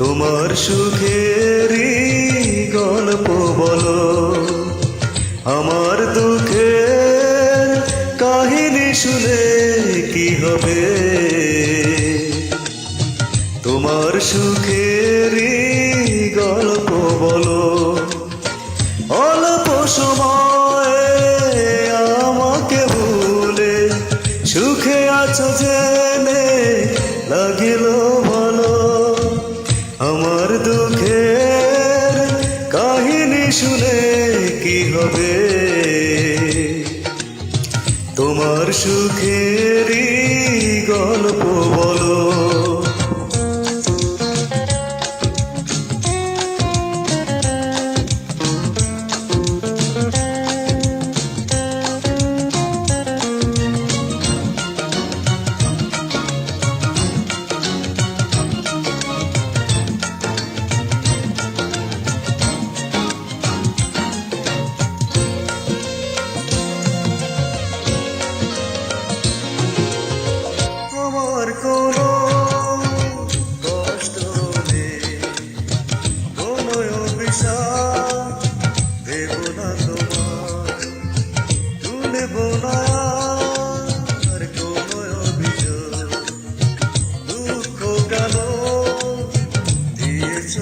তোমার সুখেরই গল্প বলো, আমার দুঃখের কাহিনী শুনে কি হবে। তোমার সুখেরই গল্প বলো, অল্প সময়ে আমাকে ভুলে সুখে আছো জেনে লাগিল ভালো। আমার দুঃখের কাহিনী শুনে কি হবে, তোমার সুখেরই গল্প বলো। আমার কোনো কষ্ট নেই, কোনো অভিশাপ দেব না তোমার, তুলব না আর কোনো অভিযোগ। দুঃখ কেন দিয়েছ